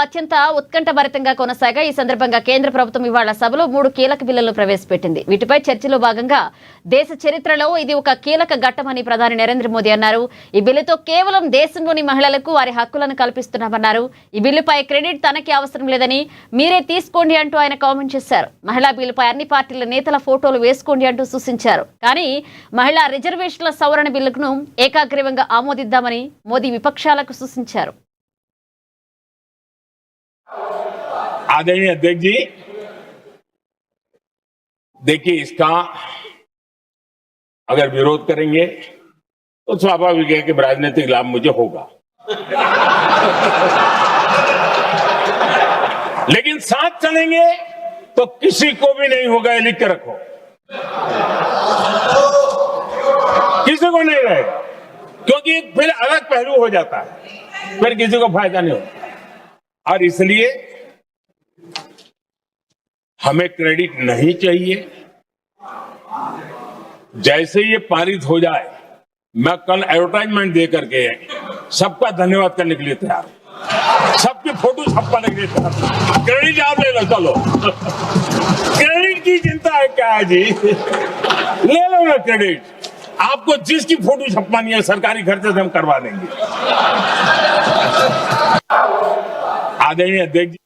అత్యంత ఉత్కంఠభరితంగా కొనసాగా ఈ సందర్భంగా కేంద్ర ప్రభుత్వం ఇవాళ సభలో 3 కీలక బిల్లులను ప్రవేశపెట్టింది. వీటిపై చర్చలో భాగంగా దేశ చరిత్రలో ఇది ఒక కీలక ఘట్టమని ప్రధాని నరేంద్ర మోదీ అన్నారు. ఈ బిల్లుతో కేవలం దేశంలోని మహిళలకు వారి హక్కులను కల్పిస్తున్నామన్నారు. ఈ బిల్లుపై క్రెడిట్ తనకి అవసరం లేదని మీరే తీసుకోండి అంటూ ఆయన కామెంట్ చేశారు. మహిళా బిల్లుపై అన్ని పార్టీల నేతల ఫోటోలు వేసుకోండి అంటూ సూచించారు. కానీ మహిళా రిజర్వేషన్ల సవరణ బిల్లును ఏకాగ్రీవంగా ఆమోదిద్దామని మోదీ విపక్షాలకు సూచించారు. आदरणीय अध्यक्ष जी, देखिए इसका अगर विरोध करेंगे तो स्वाभाविक है कि राजनीतिक लाभ मुझे होगा, लेकिन साथ चलेंगे तो किसी को भी नहीं होगा, ये लिख के रखो, किसी को नहीं रहेगा, क्योंकि फिर अलग पहलू हो जाता है, फिर किसी को फायदा नहीं होता। और इसलिए हमें क्रेडिट नहीं चाहिए। जैसे ये पारित हो जाए मैं कल एडवर्टाइजमेंट दे करके सबका धन्यवाद करने के लिए तैयार हूं, सबकी फोटो छपवाने के लिए तैयार हूं। क्रेडिट आप ले लो, चलो क्रेडिट की चिंता है क्या है जी, ले लो ना क्रेडिट, आपको जिसकी फोटो छपवानी है सरकारी खर्चे से हम करवा देंगे। आदरणीय अध्यक्ष,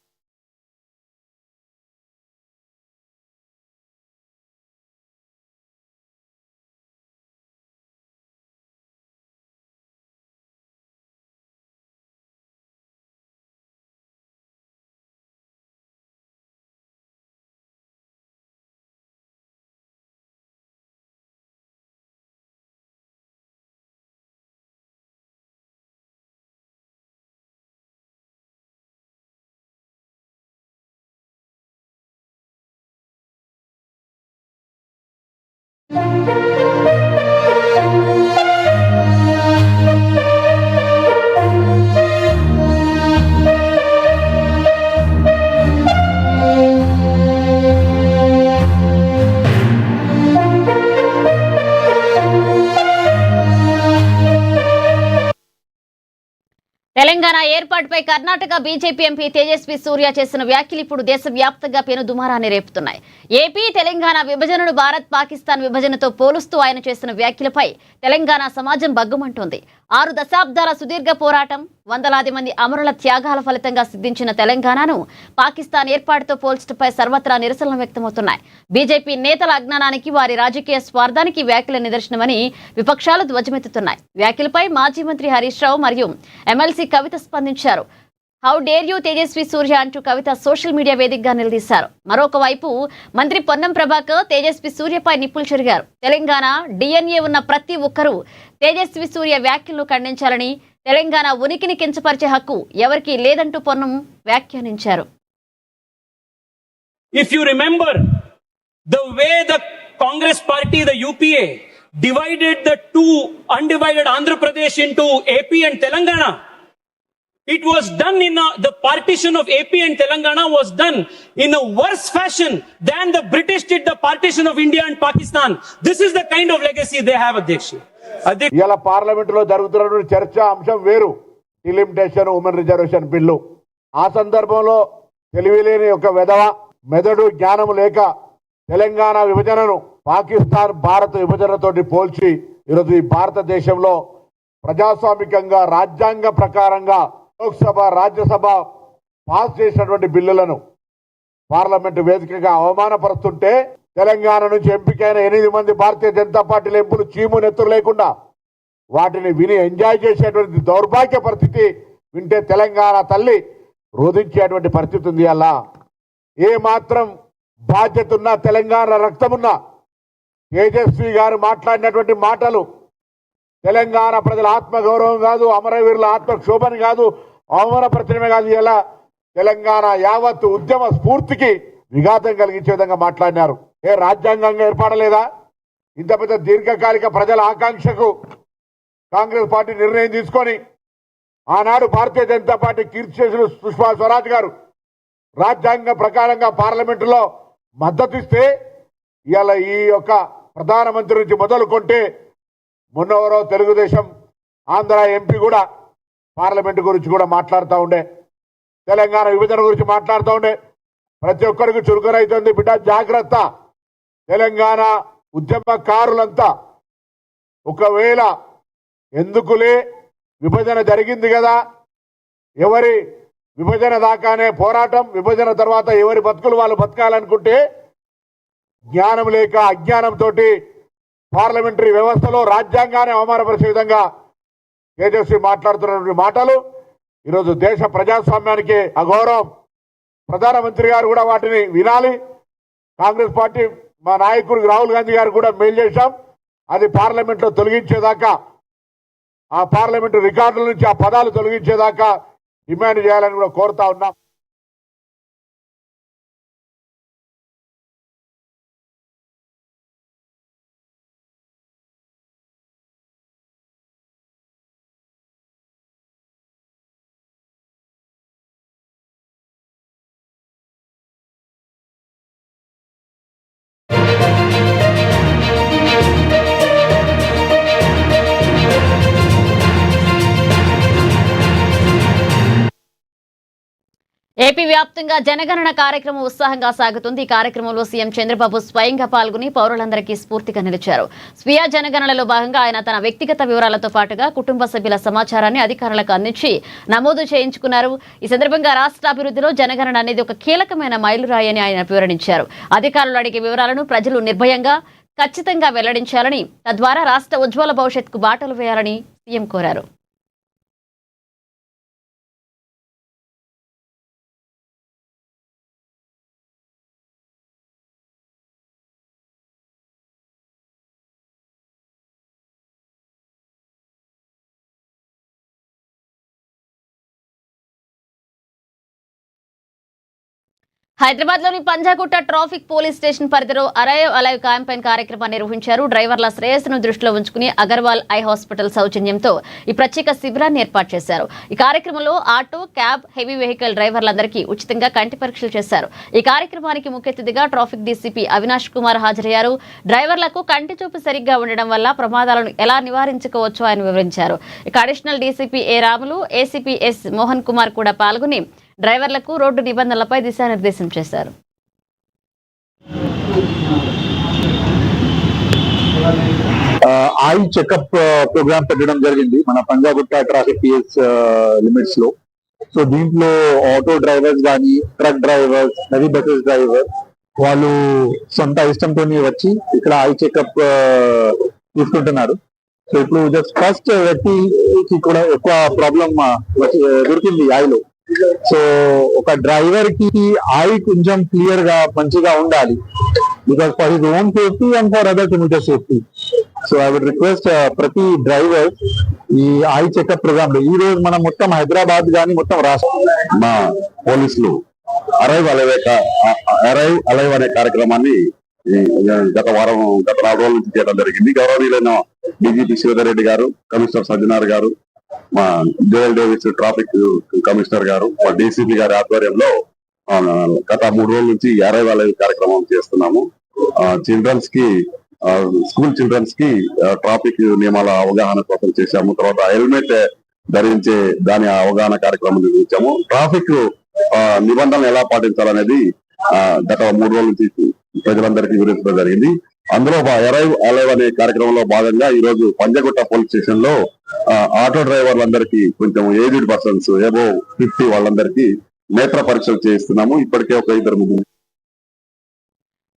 తెలంగాణ ఏర్పాటుపై కర్ణాటక బీజేపీ ఎంపీ తేజస్వి సూర్య చేసిన వ్యాఖ్యలు ఇప్పుడు దేశవ్యాప్తంగా పెను దుమారాన్ని రేపుతున్నాయి. ఏపీ తెలంగాణ విభజనను భారత్ పాకిస్తాన్ విభజనతో పోలుస్తూ ఆయన చేసిన వ్యాఖ్యలపై తెలంగాణ సమాజం బగ్గుమంటోంది. 6 దశాబ్దాల సుదీర్ఘ పోరాటం, వందలాది మంది అమరుల త్యాగాల ఫలితంగా సిద్ధించిన తెలంగాణను పాకిస్తాన్ ఏర్పాటుతో పోల్చడంపై సర్వత్రా నిరసనలు వ్యక్తమవుతున్నాయి. బీజేపీ నేతల అజ్ఞానానికి, వారి రాజకీయ స్వార్థానికి వ్యాఖ్యల నిదర్శనమని విపక్షాలు ధ్వజమెత్తుతున్నాయి. వ్యాఖ్యలపై మాజీ మంత్రి హరీష్ రావు మరియు ఎమ్మెల్సీ కవిత స్పందించారు. హౌ డేర్ యూ తేజస్వి సూర్య అంటూ కవిత సోషల్ మీడియా వేదికగా నిలదీశారు. మరొక వైపు మంత్రి పొన్నం ప్రభాకర్ తేజస్వి సూర్యపై నిప్పులు చెరిగారు. తెలంగాణ డిఎన్ఏ ఉన్న ప్రతి ఒక్కరూ తేజస్వి సూర్య వ్యాఖ్యలను ఖండించాలని, తెలంగాణ ఉనికిని కించపరిచే హక్కు ఎవరికీ లేదంటూ పొన్నం వ్యాఖ్యానించారు. If you remember the way the Congress party, the UPA, divided the two undivided Andhra Pradesh into AP and Telangana, it was done the partition of AP and Telangana was done in a worse fashion than the British did the partition of India and Pakistan. This is the kind of legacy they have, Adhyaksha. ఇలా parliament లో జరుగుతున్న చర్చ అంశం వేరు, delimitation, women reservation bill. ఆ సందర్భంలో తెలివిలేని ఒక వెధవ, మెదడు జ్ఞానం లేక తెలంగాణ విభజనను పాకిస్తాన్ భారత విభజనతోటి పోల్చి ఈరోజు ఈ భారతదేశంలో ప్రజాస్వామికంగా రాజ్యాంగ ప్రకారంగా లోక్సభ, రాజ్యసభ పాస్ చేసినటువంటి బిల్లులను పార్లమెంటు వేదికగా అవమానపరుస్తుంటే తెలంగాణ నుంచి ఎంపికైన 8 మంది భారతీయ జనతా పార్టీ ఎంపులు చీము నెత్తురు లేకుండా వాటిని విని ఎంజాయ్ చేసేటువంటి దౌర్భాగ్య పరిస్థితి వింటే తెలంగాణ తల్లి రోధించేటువంటి పరిస్థితి ఉంది. అలా ఏ మాత్రం బాధ్యత ఉన్నా, తెలంగాణ రక్తమున్నా తేజస్వి గారు మాట్లాడినటువంటి మాటలు తెలంగాణ ప్రజల ఆత్మగౌరవం కాదు, అమరవీరుల ఆత్మక్షోభని కాదు, అవమానపరచడమే కాదు, ఇలా తెలంగాణ యావత్ ఉద్యమ స్ఫూర్తికి విఘాతం కలిగించే విధంగా మాట్లాడినారు. రాజ్యాంగంగా ఏర్పడలేదా? ఇంత పెద్ద దీర్ఘకాలిక ప్రజల ఆకాంక్షకు కాంగ్రెస్ పార్టీ నిర్ణయం తీసుకొని ఆనాడు భారతీయ జనతా పార్టీ కీర్తిశేషులు సుష్మా స్వరాజ్ గారు రాజ్యాంగ ప్రకారంగా పార్లమెంటులో మద్దతు ఇస్తే ఇవాళ ఈ యొక్క ప్రధానమంత్రి నుంచి మొదలుకొంటే మొన్నవరో తెలుగుదేశం ఆంధ్ర ఎంపీ కూడా పార్లమెంటు గురించి కూడా మాట్లాడుతూ ఉండే. తెలంగాణ విభజన గురించి మాట్లాడుతూ ఉండే ప్రతి ఒక్కరికి చురుకునైతుంది. బిడ్డ జాగ్రత్త. తెలంగాణ ఉద్యమకారులంతా ఒకవేళ ఎందుకులే విభజన జరిగింది కదా, ఎవరి విభజన దాకానే పోరాటం, విభజన తర్వాత ఎవరి బతుకులు వాళ్ళు బతకాలనుకుంటే జ్ఞానం లేక అజ్ఞానంతో పార్లమెంటరీ వ్యవస్థలో రాజ్యాంగాన్ని అవమానపరిచే విధంగా తేజస్వి మాట్లాడుతున్నటువంటి మాటలు ఈరోజు దేశ ప్రజాస్వామ్యానికి అగౌరవం. ప్రధానమంత్రి గారు కూడా వాటిని వినాలి. కాంగ్రెస్ పార్టీ మా నాయకుడు రాహుల్ గాంధీ గారు కూడా మెయిల్ చేశాం. అది పార్లమెంట్లో తొలగించేదాకా, ఆ పార్లమెంటు రికార్డుల నుంచి ఆ పదాలు తొలగించేదాకా డిమాండ్ చేయాలని కూడా కోరుతా ఉన్నాం. ఏపీ వ్యాప్తంగా జనగణన కార్యక్రమం ఉత్సాహంగా సాగుతుంది. ఈ కార్యక్రమంలో సీఎం చంద్రబాబు స్వయంగా పాల్గొని పౌరులందరికీ స్ఫూర్తిగా నిలిచారు. స్వీయ జనగణనలో భాగంగా ఆయన తన వ్యక్తిగత వివరాలతో పాటుగా కుటుంబ సభ్యుల సమాచారాన్ని అధికారులకు అందించి నమోదు చేయించుకున్నారు. ఈ సందర్భంగా రాష్ట్ర అభివృద్ధిలో జనగణన అనేది ఒక కీలకమైన మైలురాయి అని ఆయన వివరించారు. అధికారులు అడిగే వివరాలను ప్రజలు నిర్భయంగా ఖచ్చితంగా వెల్లడించాలని, తద్వారా రాష్ట్ర ఉజ్వల భవిష్యత్తుకు బాటలు వేయాలని సీఎం కోరారు. హైదరాబాద్ లోని పంజాగుట్ట ట్రాఫిక్ పోలీస్ స్టేషన్ పరిధిలో అరైవ్ అలైవ్ క్యాంపెయిన్ కార్యక్రమాన్ని నిర్వహించారు. డ్రైవర్ల శ్రేయస్సును దృష్టిలో ఉంచుకుని అగర్వాల్ ఐ హాస్పిటల్ సౌజన్యంతో ఈ ప్రత్యేక శిబిరాన్ని ఏర్పాటు చేశారు. ఈ కార్యక్రమంలో ఆటో, క్యాబ్, హెవీ వెహికల్ డ్రైవర్లందరికీ ఉచితంగా కంటి పరీక్షలు చేశారు. ఈ కార్యక్రమానికి ముఖ్య అతిథిగా ట్రాఫిక్ డీసీపీ అవినాష్ కుమార్ హాజరయ్యారు. డ్రైవర్లకు కంటి చూపు సరిగ్గా ఉండడం వల్ల ప్రమాదాలను ఎలా నివారించుకోవచ్చో ఆయన వివరించారు. ఇక additional DCP A Ramulu, ACP S Mohan Kumar కూడా పాల్గొని డ్రైవర్లకు రోడ్డు నిబంధనలపై దిశానిర్దేశం చేశారు. ఐ చెకప్ ప్రోగ్రామ్ పెట్టడం జరిగింది మన పంజాగుట్ట ట్రాఫిక్ పిఎస్ లిమిట్స్ లో. సో దీంట్లో ఆటో డ్రైవర్స్ కానీ, truck drivers, heavy buses driver వాళ్ళు సొంత ఇష్టంతో వచ్చి ఇక్కడ ఐ చెకప్ తీసుకుంటున్నారు. సో ఇప్పుడు జస్ట్ ఫస్ట్ వ్యక్తికి కూడా ఎక్కువ ప్రాబ్లం దొరికింది ఐలో. సో ఒక డ్రైవర్ కి ఐ కొంచెం క్లియర్ గా మంచిగా ఉండాలి, because for his own safety and for other commuter safety. So I would request ప్రతి డ్రైవర్ ఈ ఐ చెకప్ ప్రోగ్రామ్ లో ఈ రోజు మనం మొత్తం హైదరాబాద్ కానీ మొత్తం రాష్ట్రం మా పోలీసులు అరైవ్ అలైవ్ అనే కార్యక్రమాన్ని గత 4 రోజుల నుంచి చేయడం జరిగింది. గౌరవనీయులైన డీజీపీ శ్రీధర్ రెడ్డి గారు, కమిషనర్ సజ్జనార్ గారు, మా జోయల్ డేవిస్ ట్రాఫిక్ కమిషనర్ గారు, మా డీసీపీ గారి ఆధ్వర్యంలో గత 3 రోజుల నుంచి అరైవ్ అలైవ్ కార్యక్రమం చేస్తున్నాము. చిల్డ్రన్స్ కి, స్కూల్ చిల్డ్రన్స్ కి ట్రాఫిక్ నియమాల అవగాహన కోసం చేశాము. తర్వాత హెల్మెట్ ధరించే దాని అవగాహన కార్యక్రమం నిర్వహించాము. ట్రాఫిక్ నిబంధనలు ఎలా పాటించాలనేది గత 3 రోజుల నుంచి ప్రజలందరికీ వివరించడం జరిగింది. అందులో అరైవ్ అలైవ్ అనే కార్యక్రమంలో భాగంగా ఈ రోజు పంజగుట్ట పోలీస్ స్టేషన్ లో ఆటో డ్రైవర్లందరికీ, కొంచెం ఏజ్డ్ పర్సన్స్ అబోవ్ 50 వాళ్ళందరికీ నేత్ర పరీక్షలు చేయిస్తున్నాము. ఇప్పటికే ఒక 2 ముగ్గురు.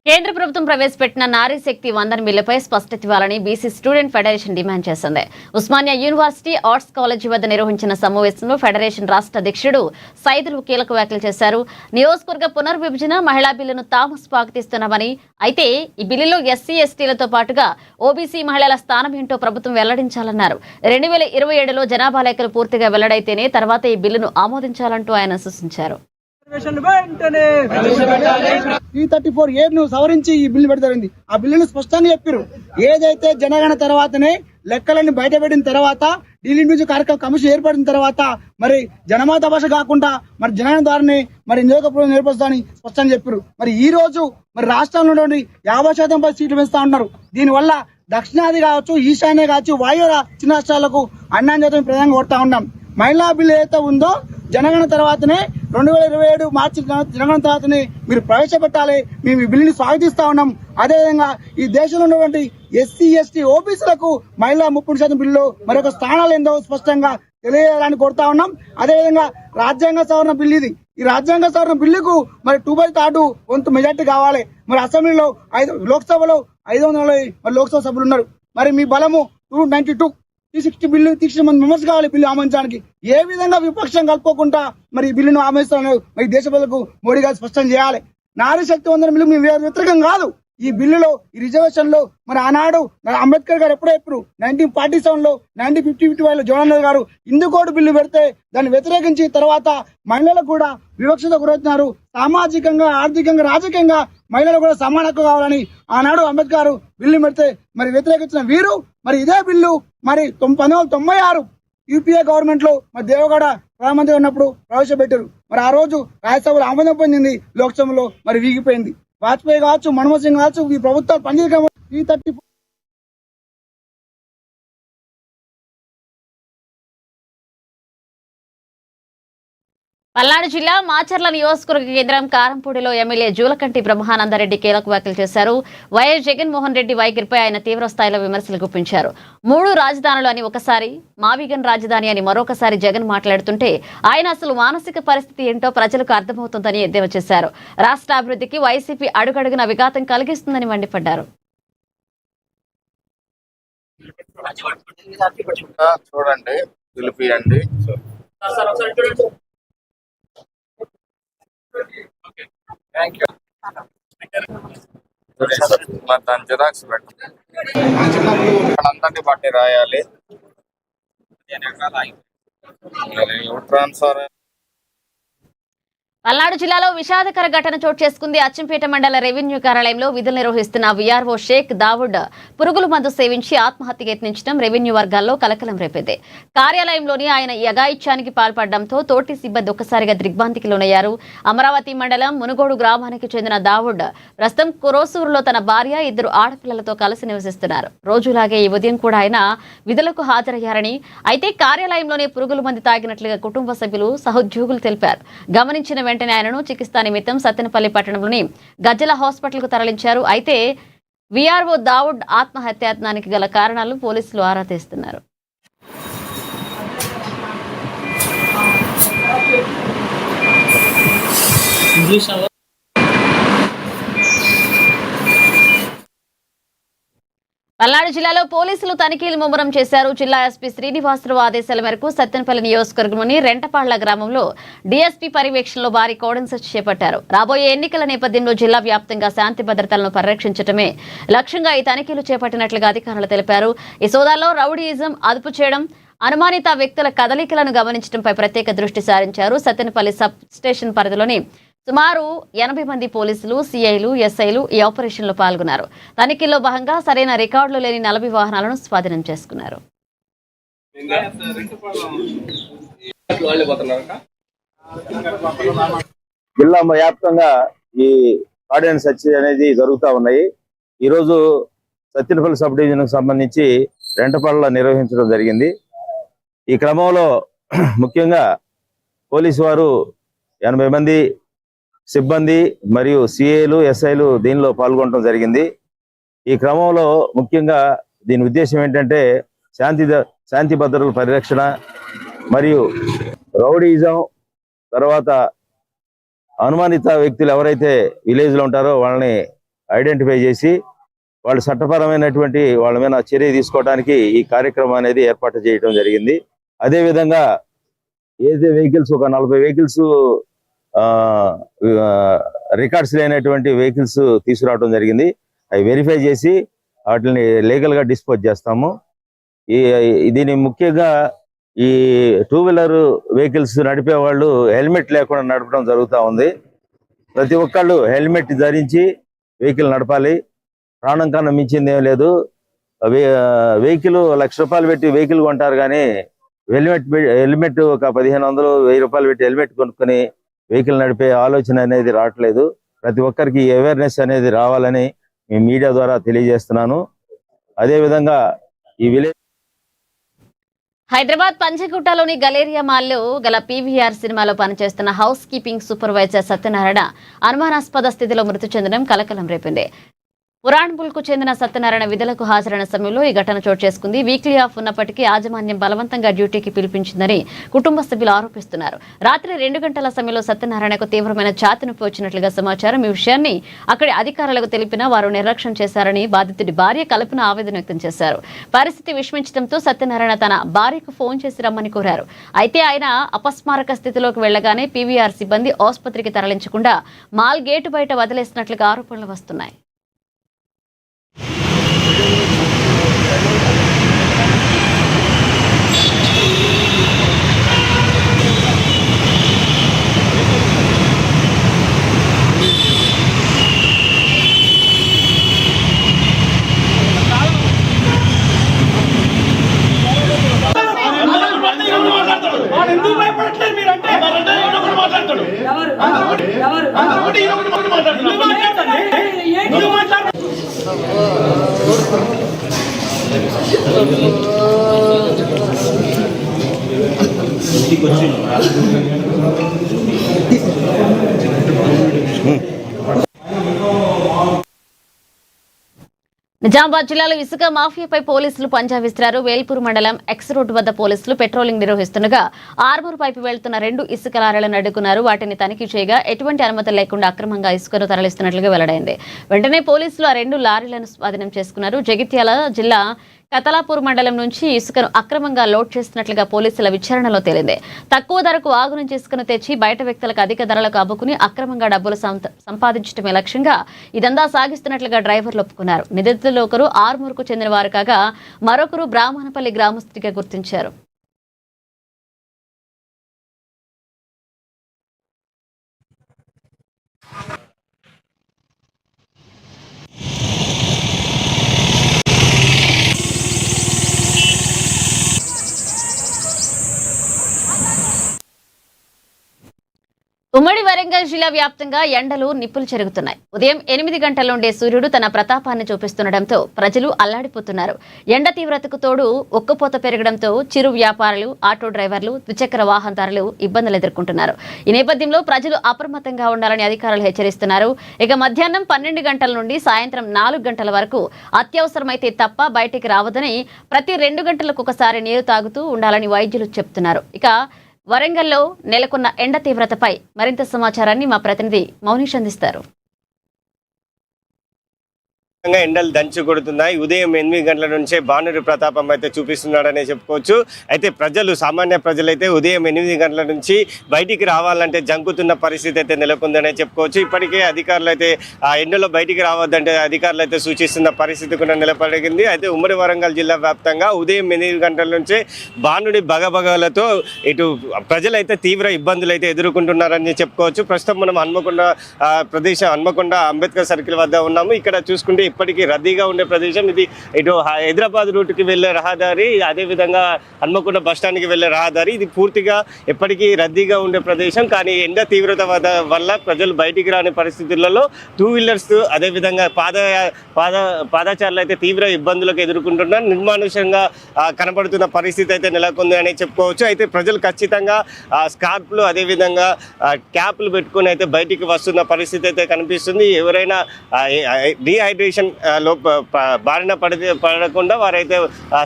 కేంద్ర ప్రభుత్వం ప్రవేశపెట్టిన నారీ శక్తి వందన బిల్లుపై స్పష్టత ఇవ్వాలని బీసీ స్టూడెంట్ ఫెడరేషన్ డిమాండ్ చేసింది. ఉస్మానియా యూనివర్సిటీ ఆర్ట్స్ కాలేజీ వద్ద నిర్వహించిన సమావేశంలో ఫెడరేషన్ రాష్ట్ర అధ్యక్షుడు సైదులు కీలక వ్యాఖ్యలు చేశారు. నియోజకవర్గ పునర్విభజన మహిళా బిల్లును తాము స్వాగతిస్తున్నామని, అయితే ఈ బిల్లులో ఎస్సీ ఎస్టీలతో పాటుగా ఓబీసీ మహిళల స్థానం ఏంటో ప్రభుత్వం వెల్లడించాలన్నారు. 2027లో జనాభా లెక్కలు పూర్తిగా వెల్లడైతేనే తర్వాత ఈ బిల్లును ఆమోదించాలంటూ ఆయన సూచించారు. E34A ను సవరించి ఈ బిల్లు పెడతారింది. ఆ బిల్లును స్పష్టంగా చెప్పారు. ఏదైతే జనగణన తర్వాతనే లెక్కలన్నీ బయటపెట్టిన తర్వాత, డీలిమిట్ కార్యక్రమం కమిషన్ ఏర్పడిన తర్వాత మరి జనమాత భాష కాకుండా మరి జనగణన ద్వారానే మరి నియోజకవర్గం ఏర్పరుస్తామని స్పష్టంగా చెప్పారు. మరి ఈ రోజు మరి రాష్ట్రంలో 50% సీట్లు పెంచుతా ఉన్నారు. దీనివల్ల దక్షిణాది కావచ్చు, ఈశాన్య కావచ్చు, వాయువ్య చిన్న రాష్ట్రాలకు అన్యాయం ప్రధానంగా కొడతా ఉన్నాం. మహిళా బిల్లు ఏదైతే ఉందో జనగణన తర్వాతనే 2027 మార్చి జనగణన తర్వాతనే మీరు ప్రవేశపెట్టాలి. మేము ఈ బిల్లుని స్వాగతిస్తా ఉన్నాం. అదేవిధంగా ఈ దేశంలో ఉన్నటువంటి ఎస్సీ ఎస్టీ ఓబీసీలకు మహిళా 30% బిల్లు మరొక స్థానాలు ఏందో స్పష్టంగా తెలియజేయాలని కోరుతా ఉన్నాం. అదేవిధంగా రాజ్యాంగ సవరణ బిల్లు ఇది. ఈ రాజ్యాంగ సవరణ బిల్లుకు మరి 2/3 వంతు మెజార్టీ కావాలి. మరి అసెంబ్లీలో లోక్సభలో 540 మరి లోక్సభ సభ్యులు ఉన్నారు. మరి మీ బలము 292 360 బిల్లు 360 మంది మెంబర్స్ కావాలి బిల్లు ఆమోదించడానికి. ఏ విధంగా విపక్షం కలుపుకోకుండా మరి ఈ బిల్లును ఆమోదిస్తారని మరి దేశ ప్రజలకు మోడీ గారు స్పష్టం చేయాలి. నారీ శక్తి వందన బిల్లు మేము వ్యతిరేకం కాదు. ఈ బిల్లులో ఈ రిజర్వేషన్ లో మరి ఆనాడు అంబేద్కర్ గారు ఎప్పుడో 1947 లో 1955 లో జవహర్లాల్ గారు హిందూ కోడ్ బిల్లు పెడితే దాన్ని వ్యతిరేకించి తర్వాత మహిళలకు కూడా వివక్షత గురవుతున్నారు. సామాజికంగా, ఆర్థికంగా, రాజకీయంగా మహిళలు కూడా సమాన హక్కు కావాలని ఆనాడు అంబేద్కర్ బిల్లు పెడితే మరి వ్యతిరేకించిన వీరు మరి ఇదే బిల్లు మరి 1996 యూపీఏ గవర్నమెంట్ లో మరి దేవగౌడ ప్రధానమంత్రి ఉన్నప్పుడు ప్రవేశపెట్టారు. మరి ఆ రోజు రాజ్యసభలో ఆమోదం పొందింది, లోక్సభలో మరి వీగిపోయింది. వాజ్పేయి కావచ్చు, మన్మోహన్ సింగ్ కావచ్చు, ఈ ప్రభుత్వాలు పనిచేయడం 334 పల్నాడు జిల్లా మాచర్ల నియోజకవర్గ కేంద్రం కారంపూడిలో ఎమ్మెల్యే జూలకంటి బ్రహ్మానందరెడ్డి కీలక వ్యాఖ్యలు చేశారు. వైఎస్ జగన్మోహన్ రెడ్డి వైఖరిపై ఆయన తీవ్ర స్థాయిలో విమర్శలు గుప్పించారు. 3 రాజధానులు అని ఒకసారి, మావిగన్ రాజధాని అని మరొకసారి జగన్ మాట్లాడుతుంటే ఆయన అసలు మానసిక పరిస్థితి ఏంటో ప్రజలకు అర్థమవుతుందని ఎద్దేవా చేశారు. రాష్ట్ర అభివృద్ధికి వైసీపీ అడుగడుగున విఘాతం కలిగిస్తుందని మండిపడ్డారు. చూడండి, పిలిపియండి. మరి దాని జిరాక్స్ పెట్టండి, అందరినీ బట్టి రాయాలి. ట్రాన్స్ఫర్ పల్నాడు జిల్లాలో విషాదకర ఘటన చోటు చేసుకుంది. అచ్చంపేట మండల రెవెన్యూ కార్యాలయంలో విధులు నిర్వహిస్తున్న వీఆర్ఓ షేక్ దావుడ్ పురుగుల మందు సేవించి ఆత్మహత్యకు యత్నించడం రెవెన్యూ వర్గాల్లో కలకలం రేపింది. కార్యాలయంలోని ఆయన యగాయిత్యానికి పాల్పడడంతో తోటి సిబ్బంది ఒక్కసారిగా దిగ్భ్రాంతికి లోనయ్యారు. అమరావతి మండలం మునుగోడు గ్రామానికి చెందిన దావుడ్ ప్రస్తుతం కురోసూరులో తన భార్య, 2 ఆడపిల్లలతో కలిసి నివసిస్తున్నారు. రోజులాగే ఈ ఉదయం కూడా ఆయన విధులకు హాజరయ్యారని, అయితే కార్యాలయంలోనే పురుగుల మందు తాగినట్లుగా కుటుంబ సభ్యులు, సహోద్యోగులు తెలిపారు. గమనించిన వెంటనే ఆయనను చికిత్స నిమిత్తం సత్తెనపల్లి పట్టణంలోని గజ్జల హాస్పిటల్ కు తరలించారు. అయితే వీఆర్ఓ దావుడ్ ఆత్మహత్యాయత్నానికి గల కారణాలు పోలీసులు ఆరా తీస్తున్నారు. పల్నాడు జిల్లాలో పోలీసులు తనిఖీలు ముమ్మరం చేశారు. జిల్లా ఎస్పీ శ్రీనివాసరావు ఆదేశాల మేరకు సత్తెనపల్లి నియోజకవర్గంలోని రెంటపాళ్ల గ్రామంలో డీఎస్పీ పర్యవేక్షణలో భారీ కోడన్ సెర్చ్ చేపట్టారు. రాబోయే ఎన్నికల నేపథ్యంలో జిల్లా వ్యాప్తంగా శాంతి భద్రతలను పరిరక్షించడమే లక్ష్యంగా ఈ తనిఖీలు చేపట్టినట్లుగా అధికారులు తెలిపారు. ఈ సోదాల్లో రౌడీయిజం అదుపు చేయడం, అనుమానిత వ్యక్తుల కదలికలను గమనించడంపై ప్రత్యేక దృష్టి సారించారు. సత్తెనపల్లి సబ్ స్టేషన్ పరిధిలోని సుమారు 80 మంది పోలీసులు, సిఐలు, ఎస్ఐలు ఈ ఆపరేషన్లో పాల్గొన్నారు. తనిఖీల్లో భాగంగా సరైన రికార్డులు లేని 40 వాహనాలను స్వాధీనం చేసుకున్నారు. జిల్లా వ్యాప్తంగా ఈ కార్డియన్ సెర్చ్ అనేది జరుగుతూ ఉన్నాయి. ఈరోజు సత్తెనపల్లి సబ్ డివిజన్ కు సంబంధించి రెంటపాళ్లలో నిర్వహించడం జరిగింది. ఈ క్రమంలో ముఖ్యంగా పోలీసు వారు 80 మంది సిబ్బంది మరియు సిఏలు, ఎస్ఐలు దీనిలో పాల్గొనడం జరిగింది. ఈ క్రమంలో ముఖ్యంగా దీని ఉద్దేశం ఏంటంటే శాంతి భద్రతల పరిరక్షణ మరియు రౌడీయిజం, తర్వాత అనుమానిత వ్యక్తులు ఎవరైతే విలేజ్ లో ఉంటారో వాళ్ళని ఐడెంటిఫై చేసి వాళ్ళు చట్టపరమైనటువంటి వాళ్ళ మీద చర్య తీసుకోవడానికి ఈ కార్యక్రమం అనేది ఏర్పాటు చేయడం జరిగింది. అదేవిధంగా ఏదైతే వెహికల్స్ ఒక 40 వెహికల్స్ రికార్డ్స్ లేనటువంటి వెహికల్స్ తీసుకురావడం జరిగింది. అవి వెరిఫై చేసి వాటిని లీగల్ గా డిస్పోజ్ చేస్తాము. దీని ముఖ్యంగా ఈ 2 వీలర్ వెహికల్స్ నడిపే వాళ్ళు హెల్మెట్ లేకుండా నడపడం జరుగుతూ ఉంది. ప్రతి ఒక్కళ్ళు హెల్మెట్ ధరించి వెహికల్ నడపాలి. ప్రాణం కన్నా మించింది ఏం లేదు. వెహికల్ ₹1,00,000 పెట్టి వెహికల్ కొంటారు, కానీ హెల్మెట్ ఒక 1500, 1000 రూపాయలు పెట్టి హెల్మెట్ కొనుక్కొని వెహికల్ నడిపే ఆలోచన అనేది రావట్లేదు. ప్రతి ఒక్కరికి అవేర్నెస్ అనేది రావాలని మీ మీడియా ద్వారా తెలియజేస్తున్నాను. అదేవిధంగా ఈ విలేజ్ హైదరాబాద్ పంచగుట్టలోని గలేరియా మాల్లో గల పీవీఆర్ సినిమాలో పనిచేస్తున్న హౌస్ కీపింగ్ సూపర్వైజర్ సత్యనారాయణ అనుమానాస్పద స్థితిలో మృతి చెందడం కలకలం రేపింది. పురాణ్పూల్ కు చెందిన సత్యనారాయణ విధులకు హాజరైన సమయంలో ఈ ఘటన చోటు చేసుకుంది. వీక్లీ ఆఫ్ ఉన్నప్పటికీ యాజమాన్యం బలవంతంగా డ్యూటీకి పిలిపించిందని కుటుంబ సభ్యులు ఆరోపిస్తున్నారు. రాత్రి 2 గంటల సమయంలో సత్యనారాయణకు తీవ్రమైన ఛాతీ నొప్పి వచ్చినట్లుగా సమాచారం. ఈ విషయాన్ని అక్కడి అధికారులకు తెలిపినా వారు నిర్లక్ష్యం చేశారని బాధితుడి భార్య కల్పన ఆవేదన వ్యక్తం చేశారు. పరిస్థితి విషమించడంతో సత్యనారాయణ తన భార్యకు ఫోన్ చేసి రమ్మని కోరారు. అయితే ఆయన అపస్మారక స్థితిలోకి వెళ్లగానే పీవీఆర్ సిబ్బంది ఆసుపత్రికి తరలించకుండా మాల్ గేటు బయట వదిలేసినట్లుగా ఆరోపణలు వస్తున్నాయి. నిజామాబాద్ జిల్లాలో ఇసుక మాఫియాపై పోలీసులు పంజా విసిరారు. వేల్పూర్ మండలం ఎక్స్ రోడ్డు వద్ద పోలీసులు పెట్రోలింగ్ నిర్వహిస్తుండగా ఆర్మూర్ పైపు వెళ్తున్న 2 ఇసుక లారీలను అడ్డుకున్నారు. వాటిని తనిఖీ చేయగా ఎటువంటి అనుమతి లేకుండా అక్రమంగా ఇసుకను తరలిస్తున్నట్లుగా వెల్లడైంది. వెంటనే పోలీసులు ఆ 2 లారీలను స్వాధీనం చేసుకున్నారు. జగిత్యాల జిల్లా కతలాపూర్ మండలం నుంచి ఇసుకను అక్రమంగా లోడ్ చేస్తున్నట్లుగా పోలీసుల విచారణలో తేలింది. తక్కువ ధరకు ఆగు నుంచి ఇసుకను తెచ్చి బయట వ్యక్తులకు అధిక ధరలకు అమ్ముకుని అక్రమంగా డబ్బులు సంపాదించడమే లక్ష్యంగా ఇదంతా సాగిస్తున్నట్లుగా డ్రైవర్లు ఒప్పుకున్నారు. నిందితుల్లో ఒకరు ఆర్మూర్కు చెందిన వారు కాగా మరొకరు బ్రాహ్మణపల్లి గ్రామస్తుడిగా గుర్తించారు. ఉమ్మడి వరంగల్ జిల్లా వ్యాప్తంగా ఎండలు నిప్పులు చెరుగుతున్నాయి. ఉదయం 8 గంటల నుండే సూర్యుడు తన ప్రతాపాన్ని చూపిస్తుండటంతో ప్రజలు అల్లాడిపోతున్నారు. ఎండ తీవ్రతకు తోడు ఒక్కపోత పెరగడంతో చిరు వ్యాపారులు, ఆటో డ్రైవర్లు, ద్విచక్ర వాహనదారులు ఇబ్బందులు ఎదుర్కొంటున్నారు. ఈ నేపథ్యంలో ప్రజలు అప్రమత్తంగా ఉండాలని అధికారులు హెచ్చరిస్తున్నారు. ఇక మధ్యాహ్నం 12 గంటల నుండి సాయంత్రం 4 గంటల వరకు అత్యవసరమైతే తప్ప బయటికి రావద్దని, ప్రతి 2 గంటలకు ఒకసారి నీరు తాగుతూ ఉండాలని వైద్యులు చెబుతున్నారు. ఇక వరంగల్లో నెలకొన్న ఎండ తీవ్రతపై మరింత సమాచారాన్ని మా ప్రతినిధి మౌనిష్ అందిస్తారు. ఎండలు దంచి కొడుతున్నాయి. ఉదయం 8 గంటల నుంచే భానుడి ప్రతాపం అయితే చూపిస్తున్నాడనే చెప్పుకోవచ్చు. అయితే సామాన్య ప్రజలైతే ఉదయం 8 గంటల నుంచి బయటికి రావాలంటే జంకుతున్న పరిస్థితి అయితే నెలకొందనే చెప్పుకోవచ్చు. ఇప్పటికే అధికారులు అయితే ఆ ఎండలో బయటికి రావద్దంటే అధికారులు అయితే సూచిస్తున్న పరిస్థితి కూడా నిలబడింది. అయితే ఉమ్మడి వరంగల్ జిల్లా వ్యాప్తంగా ఉదయం 8 గంటల నుంచే భానుడి బగబగలతో ఇటు ప్రజలైతే తీవ్ర ఇబ్బందులు అయితే ఎదుర్కొంటున్నారని చెప్పుకోవచ్చు. ప్రస్తుతం మనం హన్మకొండ అంబేద్కర్ సర్కిల్ వద్ద ఉన్నాము. ఇక్కడ చూసుకుంటే ఇప్పటికీ రద్దీగా ఉండే ప్రదేశం ఇది. ఇటు హైదరాబాద్ రూట్కి వెళ్లే రహదారి, అదేవిధంగా హన్మకొండ బస్టాండ్కి వెళ్లే రహదారి, ఇది పూర్తిగా ఎప్పటికీ రద్దీగా ఉండే ప్రదేశం. కానీ ఎండ తీవ్రత వల్ల ప్రజలు బయటికి రాని పరిస్థితులలో 2 వీలర్స్ అదేవిధంగా పాదచారులు అయితే తీవ్ర ఇబ్బందులకు ఎదుర్కొంటున్నారు. నిర్మానుషంగా కనపడుతున్న పరిస్థితి అయితే నెలకొంది అని చెప్పుకోవచ్చు. అయితే ప్రజలు ఖచ్చితంగా స్కార్ప్లు అదేవిధంగా క్యాప్లు పెట్టుకుని అయితే బయటికి వస్తున్న పరిస్థితి అయితే కనిపిస్తుంది. ఎవరైనా డీహైడ్రేషన్ బారిన పడకుండా వారైతే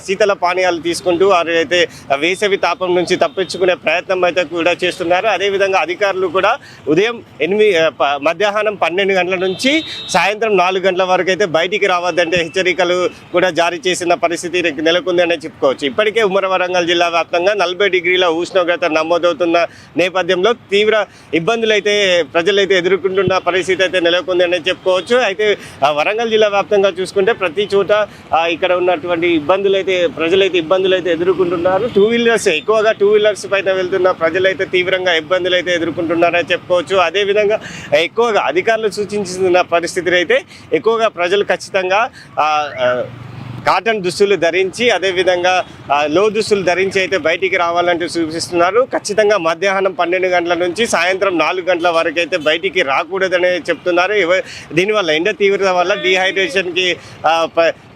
శీతల పానీయాలు తీసుకుంటూ వారైతే వేసవి తాపం నుంచి తప్పించుకునే ప్రయత్నం అయితే కూడా చేస్తున్నారు. అదేవిధంగా అధికారులు కూడా ఉదయం మధ్యాహ్నం 12 గంటల నుంచి సాయంత్రం 4 గంటల వరకు అయితే బయటికి రావద్దంటే హెచ్చరికలు కూడా జారీ చేసిన పరిస్థితి నెలకొందని చెప్పుకోవచ్చు. ఇప్పటికే ఉమ్మడి వరంగల్ జిల్లా వ్యాప్తంగా 40 డిగ్రీల ఉష్ణోగ్రత నమోదవుతున్న నేపథ్యంలో తీవ్ర ఇబ్బందులు అయితే ప్రజలైతే ఎదుర్కొంటున్న పరిస్థితి అయితే నెలకొందని చెప్పుకోవచ్చు. అయితే వరంగల్ జిల్లా వ్యాప్తంగా చూసుకుంటే ప్రతి చోట ఇక్కడ ఉన్నటువంటి ప్రజలైతే ఇబ్బందులు అయితే ఎదుర్కొంటున్నారు. 2 వీలర్స్ ఎక్కువగా 2 వీలర్స్ పైన వెళ్తున్న ప్రజలైతే తీవ్రంగా ఇబ్బందులు అయితే ఎదుర్కొంటున్నారని చెప్పుకోవచ్చు. అదేవిధంగా ఎక్కువగా అధికారులు సూచించిన పరిస్థితులు అయితే ఎక్కువగా ప్రజలు ఖచ్చితంగా కాటన్ దుస్తులు ధరించి అదేవిధంగా లో దుస్తులు ధరించి అయితే బయటికి రావాలంటూ సూచిస్తున్నారు. ఖచ్చితంగా మధ్యాహ్నం 12 గంటల నుంచి సాయంత్రం 4 గంటల వరకు అయితే బయటికి రాకూడదని చెప్తున్నారు. దీనివల్ల ఎండ తీవ్రత వల్ల డీహైడ్రేషన్కి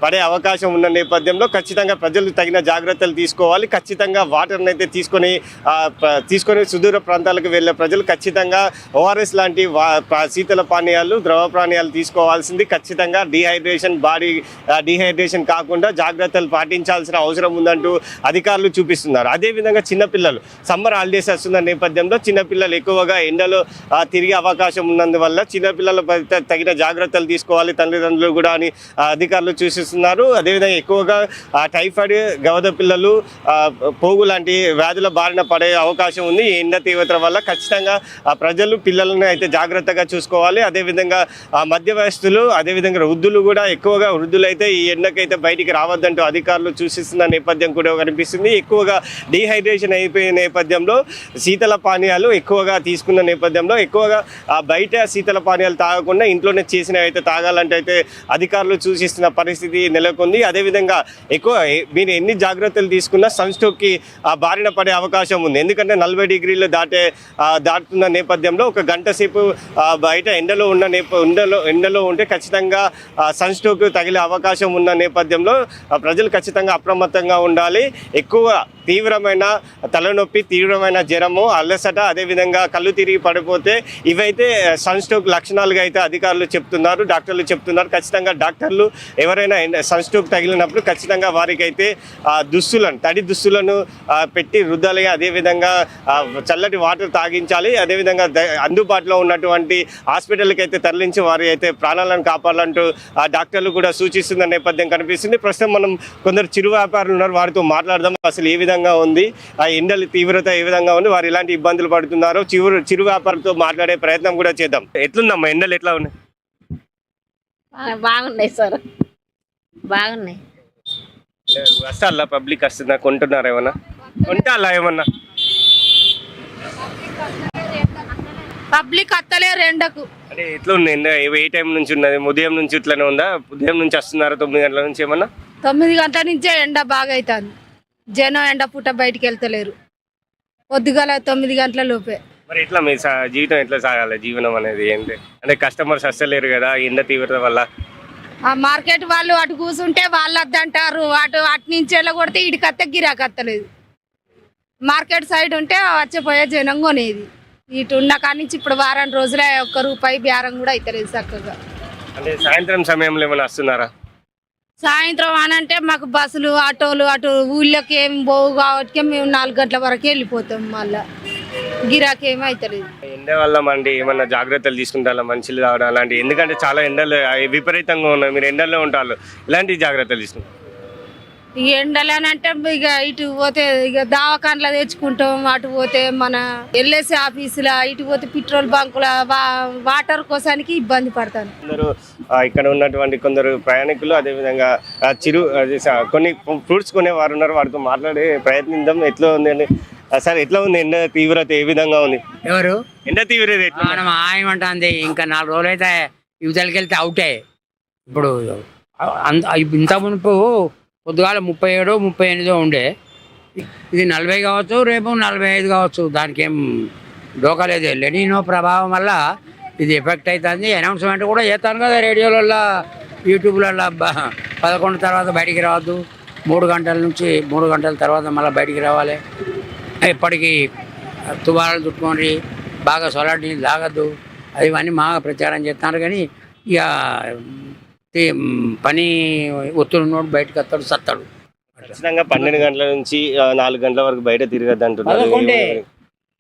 పడే అవకాశం ఉన్న నేపథ్యంలో ఖచ్చితంగా ప్రజలు తగిన జాగ్రత్తలు తీసుకోవాలి. ఖచ్చితంగా వాటర్ని అయితే తీసుకొని సుదూర ప్రాంతాలకు వెళ్ళే ప్రజలు ఖచ్చితంగా ఓఆర్ఎస్ లాంటి శీతల పానీయాలు, ద్రవ పానీయాలు తీసుకోవాల్సింది. ఖచ్చితంగా డీహైడ్రేషన్ కాకుండా జాగ్రత్తలు పాటించాల్సిన అవసరం ఉందంటూ అధికారులు చూపిస్తున్నారు. అదేవిధంగా చిన్నపిల్లలు సమ్మర్ హాలిడేస్ వస్తున్న నేపథ్యంలో చిన్నపిల్లలు ఎక్కువగా ఎండలో తిరిగే అవకాశం ఉన్నందువల్ల చిన్నపిల్లల తగిన జాగ్రత్తలు తీసుకోవాలి తల్లిదండ్రులు కూడా అని అధికారులు సూచిస్తున్నారు. అదేవిధంగా ఎక్కువగా టైఫాయిడ్, గవద పిల్లలు, పోగు లాంటి వ్యాధుల బారిన పడే అవకాశం ఉంది. ఈ ఎండ తీవ్రత వల్ల ఖచ్చితంగా ప్రజలు పిల్లలను అయితే జాగ్రత్తగా చూసుకోవాలి. అదేవిధంగా మధ్య వయస్సులు, అదేవిధంగా వృద్ధులు కూడా ఎక్కువగా వృద్ధులైతే ఈ ఎండకైతే బయటికి రావద్దంటూ అధికారులు సూచిస్తున్న నేపథ్యం కూడా కనిపిస్తుంది. ఎక్కువగా డీహైడ్రేషన్ అయిపోయే నేపథ్యంలో శీతల పానీయాలు ఎక్కువగా తీసుకున్న నేపథ్యంలో ఎక్కువగా బయట శీతల పానీయాలు తాగకుండా ఇంట్లోనే చేసినవి అయితే తాగాలంటే అయితే అధికారులు సూచిస్తున్న పరిస్థితి నెలకొంది. అదేవిధంగా మీరు ఎన్ని జాగ్రత్తలు తీసుకున్నా సన్ స్ట్రోక్కి బారిన పడే అవకాశం ఉంది. ఎందుకంటే 40 డిగ్రీలు దాటుతున్న నేపథ్యంలో ఒక గంట సేపు బయట ఎండలో ఉంటే ఖచ్చితంగా సన్ స్ట్రోక్ తగిలే అవకాశం ఉన్న నేపథ్యంలో ప్రజలు ఖచ్చితంగా అప్రమత్తంగా ఉండాలి. ఎక్కువ తీవ్రమైన తలనొప్పి, తీవ్రమైన జ్వరము, అలసట, అదేవిధంగా కళ్ళు తిరిగి పడిపోతే ఇవైతే సన్ స్ట్రోక్ లక్షణాలుగా అయితే అధికారులు చెప్తున్నారు, డాక్టర్లు చెప్తున్నారు. ఖచ్చితంగా డాక్టర్లు ఎవరైనా సన్ స్ట్రోక్ తగిలినప్పుడు ఖచ్చితంగా వారికి అయితే తడి దుస్తులను పెట్టి రుద్దాలి. అదేవిధంగా చల్లటి వాటర్ తాగించాలి. అదేవిధంగా అందుబాటులో ఉన్నటువంటి హాస్పిటల్కి అయితే తరలించి వారి అయితే ప్రాణాలను కాపాడాలంటూ డాక్టర్లు కూడా సూచిస్తున్న నేపథ్యం కనిపిస్తుంది. ప్రస్తుతం మనం కొందరు చిరు వ్యాపారులు ఉన్నారు, వారితో మాట్లాడదాం. అసలు ఏ విధంగా ఉంది, ఆ ఎండల తీవ్రత ఏ విధంగా ఉంది, వారు ఎలాంటి ఇబ్బందులు పడుతున్నారో చిరు వ్యాపారులతో మాట్లాడే ప్రయత్నం కూడా చేద్దాం. ఎట్లుందమ్మా ఎండలు, ఎట్లా ఉన్నాయి? బాగున్నాయి సార్, బాగున్నాయి. వస్తాలా పబ్లిక్ వస్తుందా, కొంటున్నారా ఏమన్నా, కొంటాలా ఏమన్నా? పబ్లిక్ అత్తలేరు ఎండకు. అంటే ఎట్లా ఉంది ఎండ, ఏ టైం నుంచి ఉన్నది? ఉదయం నుంచి ఇట్లానే ఉందా? ఉదయం నుంచి వస్తున్నారా 9 గంటల నుంచి ఏమన్నా? 9 గంటల నుంచే ఎండ బాగా అవుతుంది. జనం ఎండ పూట బయటికి వెళ్తలేరు. పొద్దుగాల 9 గంటల లోపే. మరి ఎట్లా మీ జీవితం ఎట్లా సాగాలి? జీవనం అనేది ఏంటి అంటే కస్టమర్స్ వస్తలేరు కదా ఎండ తీవ్రత వల్ల. ఆ మార్కెట్ వాళ్ళు అటు కూర్చుంటే వాళ్ళు వద్దంటారు, అటు నుంచి వెళ్ళగొడితే ఇటుకత్తే గిరాకీ వస్తలేదు. మార్కెట్ సైడ్ ఉంటే వచ్చేపోయే జనం కొనేది. ఇటు ఉన్న కాడి నుంచి ఇప్పుడు వారం రోజులే ₹1 బేరం కూడా అవుతలేదు చక్కగా. అంటే సాయంత్రం సమయంలో ఏమైనా వస్తున్నారా? సాయంత్రం అనంటే మాకు బస్సులు, ఆటోలు అటు ఊళ్ళోకి ఏం పోవు కాబట్టి మేము 4 గంటల వరకు వెళ్ళిపోతాం. మళ్ళా గిరాకీ ఏమీ అవుతలేదు. ఎండ వల్ల మండి ఏమన్నా జాగ్రత్తలు తీసుకుంటారా? మంచిలు తాగడం అలాంటి, ఎందుకంటే చాలా ఎండలు విపరీతంగా ఉన్నాయి, మీరు ఎండల్లో ఉంటారు, ఇలాంటి జాగ్రత్తలు తీసుకుంటారు? ఇక ఎండలేనంటే ఇక ఇటు పోతే ఇక దవాఖానలో తెచ్చుకుంటాం, అటు పోతే మన ఎల్ఐసి ఆఫీసులో, ఇటు పోతే పెట్రోల్ బంకుల వాటర్ కోసానికి ఇబ్బంది పడతాను. కొందరు ఇక్కడ ఉన్నటువంటి కొందరు ప్రయాణికులు, అదేవిధంగా కొన్ని ఫ్రూట్స్ కొనే వారు ఉన్నారు, వారితో మాట్లాడే ప్రయత్నిద్దాం. ఎట్లా ఉంది అండి సార్, ఎట్లా ఉంది ఎండ తీవ్రత, ఏ విధంగా ఉంది? ఎవరు ఎండ తీవ్రత ఎట్లా? మనం ఆయమంటుంది ఇంకా 4 రోజులు అయితే యువతలకి వెళ్తే అవుటే. ఇప్పుడు ఇంత మునుపు పొద్దుగాల 37, 38 ఉండే, ఇది 40 కావచ్చు, రేపు 45 కావచ్చు. దానికి ఏం డోకలేదు. లెనినో ప్రభావం వల్ల ఇది ఎఫెక్ట్ అవుతుంది. అనౌన్స్మెంట్ కూడా చేస్తాను కదా రేడియోలలో, యూట్యూబ్లలో. 11 తర్వాత బయటికి రావద్దు, 3 గంటల నుంచి 3 గంటల తర్వాత మళ్ళీ బయటికి రావాలి, ఎప్పటికీ తువాలు చుట్టుకొని బాగా సొలాటి నీళ్ళు తాగద్దు, ఇవన్నీ బాగా ప్రచారం చేస్తున్నారు. కానీ ఇక పని ఒత్తిడి ఉన్నోడు బయటకు వస్తాడు, సత్తాడు. ఖచ్చితంగా 12 గంటల నుంచి 4 గంటల వరకు బయట తిరగద్దు అంటున్నారు.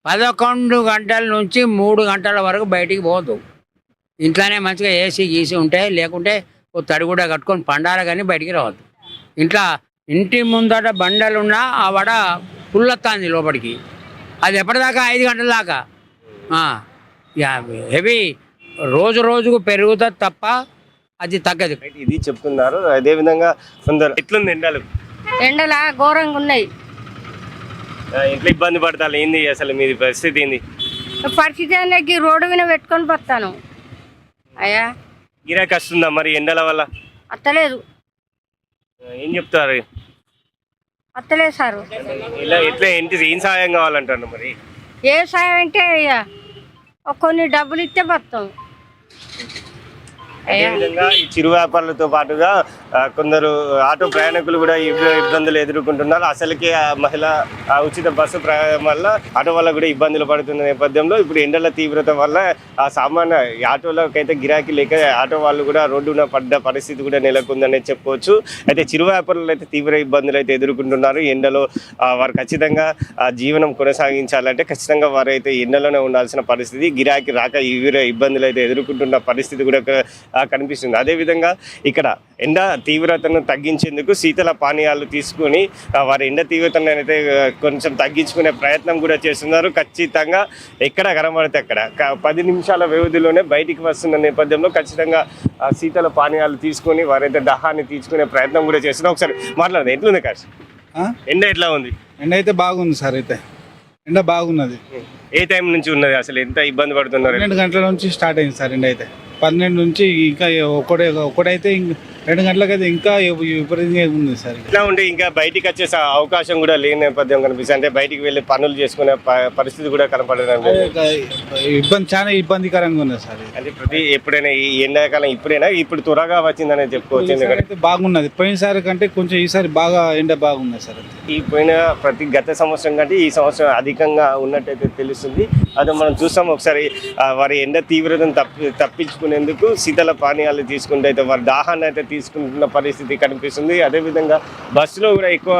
11 గంటల నుంచి 3 గంటల వరకు బయటికి పోదు. ఇంట్లోనే మంచిగా ఏసీ గీసి ఉంటే, లేకుంటే ఓ తడి కూడా కట్టుకొని పండాలి, కానీ బయటికి రావద్దు. ఇంటి ముందట బండలున్నా ఆ వడ పుల్లొస్తుంది లోపలికి. అది ఎప్పటిదాకా 5 గంటల దాకా హెవీ రోజు రోజుకు పెరుగుతుంది తప్ప అది తగ్గదు. ఇది చెప్తున్నారు. అదేవిధంగా కొందరు ఎట్లుంది ఎండలు? ఎండల ఘోరంగా ఉన్నాయి. ఎట్లా ఇబ్బంది పడతారు? ఏంది అసలు మీది పరిస్థితి ఏంది? పరిస్థితి అనేది రోడ్డు మీద పెట్టుకొని పోతాను. అయ్యా గిరాకీ వస్తుందా మరి ఎండల వల్ల? అత్తలేదు. ఏం చెప్తారు? అత్తలేదు సారు. ఎట్లా ఏం సహాయం కావాలంటారు మరి? ఏ సాయం అంటే కొన్ని డబ్బులు ఇస్తే బతాం. అదేవిధంగా ఈ చిరు వ్యాపారులతో పాటుగా కొందరు ఆటో ప్రయాణికులు కూడా ఇబ్బందులు ఎదుర్కొంటున్నారు. అసలుకే మహిళా ఉచిత బస్సు ప్రయాణం వల్ల ఆటో వల్ల కూడా ఇబ్బందులు పడుతున్న నేపథ్యంలో ఇప్పుడు ఎండల తీవ్రత వల్ల ఆ సామాన్య ఆటోలకైతే గిరాకీ లేక ఆటో వాళ్ళు కూడా రోడ్డున పడ్డ పరిస్థితి కూడా నెలకొందని చెప్పుకోవచ్చు. అయితే చిరు వ్యాపారులు అయితే తీవ్ర ఇబ్బందులు అయితే ఎదుర్కొంటున్నారు. ఎండలో వారు ఖచ్చితంగా జీవనం కొనసాగించాలంటే ఖచ్చితంగా వారు అయితే ఎండలోనే ఉండాల్సిన పరిస్థితి, గిరాకీ రాక ఇబ్బందులు అయితే ఎదుర్కొంటున్న పరిస్థితి కూడా కనిపిస్తుంది. అదేవిధంగా ఇక్కడ ఎండ తీవ్రతను తగ్గించేందుకు శీతల పానీయాలు తీసుకుని వారి ఎండ తీవ్రతను అయితే కొంచెం తగ్గించుకునే ప్రయత్నం కూడా చేస్తున్నారు. ఖచ్చితంగా ఎక్కడ కనబడితే అక్కడ 10 నిమిషాల వ్యవధిలోనే బయటికి వస్తున్న నేపథ్యంలో ఖచ్చితంగా శీతల పానీయాలు తీసుకొని వారైతే దహాన్ని తీర్చుకునే ప్రయత్నం కూడా చేస్తున్నారు. ఒకసారి మాట్లాడదు, ఎట్లుంది కాశీ? ఎండ ఎట్లా ఉంది? ఎండ అయితే బాగుంది సార్. అయితే ఎండ బాగున్నది. ఏ టైం నుంచి ఉన్నది? అసలు ఎంత ఇబ్బంది పడుతున్నారు? 12 గంటల నుంచి స్టార్ట్ అయింది సార్ ఎండ అయితే. 12 నుంచి ఇంకా ఒకటైతే 2 గంటలకైతే ఇంకా విపరీతంగా ఉంది సార్. ఇట్లా ఉంటే ఇంకా బయటికి వచ్చే అవకాశం కూడా లేని నేపథ్యం కనిపిస్తుంది. అంటే బయటికి వెళ్ళి పనులు చేసుకునే పరిస్థితి కూడా కనపడడం చాలా ఇబ్బందికరంగా ఉంది సార్. అంటే ఎప్పుడైనా ఈ ఎండాకాలం ఇప్పుడు త్వరగా వచ్చిందనే చెప్పుకోవచ్చు. ఎందుకంటే బాగున్నది పోయినసారి కంటే కొంచెం ఈసారి బాగా ఎండ బాగున్నది సార్. ఈ పోయిన గత సంవత్సరం కంటే ఈ సంవత్సరం అధికంగా ఉన్నట్టయితే తెలుస్తుంది. అదే మనం చూస్తాం. ఒకసారి వారి ఎండ తీవ్రతను తప్పించుకునేందుకు శీతల పానీయాలు తీసుకుంటే అయితే వారి దాహాన్ని అయితే తీసుకుంటున్న పరిస్థితి కనిపిస్తుంది. అదేవిధంగా బస్సులో కూడా ఎక్కువ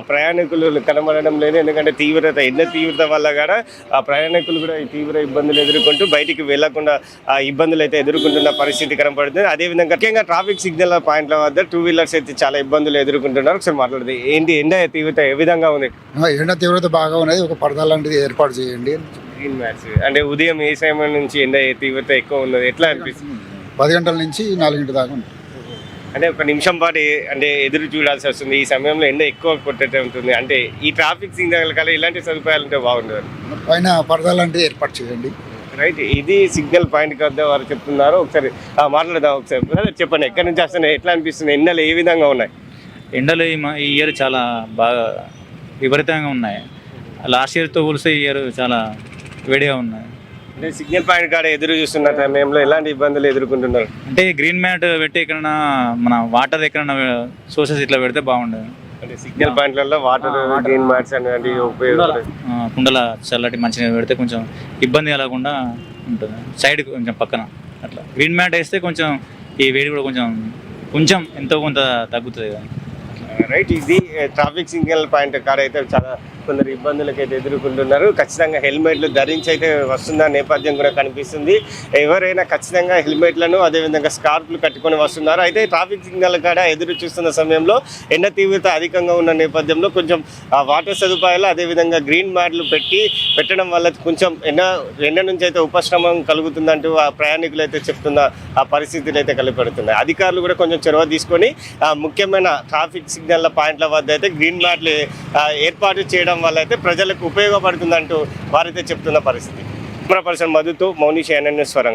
ప్రయాణికులు కనబడడం లేదు. ఎందుకంటే ఎండ తీవ్రత వల్ల కూడా ఆ ప్రయాణికులు కూడా ఈ తీవ్ర ఇబ్బందులు ఎదుర్కొంటూ బయటికి వెళ్లకుండా ఆ ఇబ్బందులు అయితే ఎదుర్కొంటున్న పరిస్థితి కనబడుతుంది. అదేవిధంగా ముఖ్యంగా ట్రాఫిక్ సిగ్నల్ పాయింట్ల వద్ద 2 వీలర్స్ అయితే చాలా ఇబ్బందులు ఎదుర్కొంటున్నారు. ఒకసారి మాట్లాడదు, ఏంటి ఎండ తీవ్రత ఏ విధంగా ఉంది? ఎండ తీవ్రత బాగా ఉన్నది. ఒక పరదా లాంటిది ఏర్పాటు చేయండి. గ్రీన్ మ్యాట్స్ అంటే ఉదయం ఏ సమయం నుంచి ఎండ తీవ్రత ఎక్కువ ఉన్నది, ఎట్లా అనిపిస్తుంది? 10 గంటల నుంచి 4 గంటల దాకా ఉంటుంది. అంటే ఒక నిమిషం పాటు అంటే ఎదురు చూడాల్సి వస్తుంది. ఈ సమయంలో ఎండ ఎక్కువ కొట్టేట ఉంటుంది. అంటే ఈ ట్రాఫిక్ సిగ్నల్ కల్లా ఇలాంటి సదుపాయాలు ఉంటే బాగుంటుంది. పైన పరదా లాంటిది ఏర్పాటు చేయండి. రైట్, ఇది సిగ్నల్ పాయింట్ వద్ద వారు చెప్తున్నారు. ఒకసారి మాట్లాడదాం. ఒకసారి చెప్పండి, ఎక్కడి నుంచి వస్తున్నాయి, ఎట్లా అనిపిస్తుంది, ఎండలు ఏ విధంగా ఉన్నాయి? ఎండలు ఈ ఇయర్ చాలా బాగా విపరీతంగా ఉన్నాయి. లాస్ట్ ఇయర్తో పోలిస్తే ఈ ఇయర్ చాలా వేడిగా ఉన్నాయి. అంటే సిగ్నల్ పాయింట్ కాడ ఎదురు చూస్తున్న సమయంలో ఎలాంటి ఇబ్బందులు ఎదుర్కొంటున్నారు? అంటే గ్రీన్ మ్యాట్ పెట్టి ఎక్కడన్నా మన వాటర్ ఎక్కడన్నా సోర్సెస్ ఇట్లా పెడితే బాగుండదు. అంటే సిగ్నల్ పాయింట్లలో వాటర్ గ్రీన్ మ్యాట్స్ అనేవి ఉపయోగపడతాయి. కుండల చల్లటి మంచిగా పెడితే కొంచెం ఇబ్బంది కలగకుండా ఉంటుంది. సైడ్ కొంచెం పక్కన అట్లా గ్రీన్ మ్యాట్ వేస్తే కొంచెం ఈ వేడి కూడా కొంచెం ఎంతో కొంత తగ్గుతుంది కదా. రైట్, ఇది ట్రాఫిక్ సిగ్నల్ పాయింట్ కాడ అయితే చాలా కొందరు ఇబ్బందులకు అయితే ఎదుర్కొంటున్నారు. ఖచ్చితంగా హెల్మెట్లు ధరించి అయితే వస్తున్న నేపథ్యం కూడా కనిపిస్తుంది. ఎవరైనా ఖచ్చితంగా హెల్మెట్లను అదేవిధంగా స్కార్ఫ్లు కట్టుకొని వస్తున్నారు. అయితే ట్రాఫిక్ సిగ్నల్ కాడ ఎదురు చూస్తున్న సమయంలో ఎండ తీవ్రత అధికంగా ఉన్న నేపథ్యంలో కొంచెం వాటర్ సదుపాయాలు అదేవిధంగా గ్రీన్ మ్యాట్లు పెట్టడం వల్ల కొంచెం ఎండ నుంచి అయితే ఉపశమనం కలుగుతుందంటూ ఆ ప్రయాణికులు అయితే చెప్తున్న ఆ పరిస్థితులు అయితే కనపడుతున్నాయి. అధికారులు కూడా కొంచెం చొరవ తీసుకొని ముఖ్యమైన ట్రాఫిక్ సిగ్నల్ పాయింట్ల వద్ద అయితే గ్రీన్ మ్యాట్లు ఏర్పాటు చేయడం వల్ల అయితే ప్రజలకు ఉపయోగపడుతుందంటూ వారైతే చెప్తున్న పరిస్థితి. కెమెరా పర్సన్ మధుతో మౌనిష్ NN న్యూస్ వరంగల్.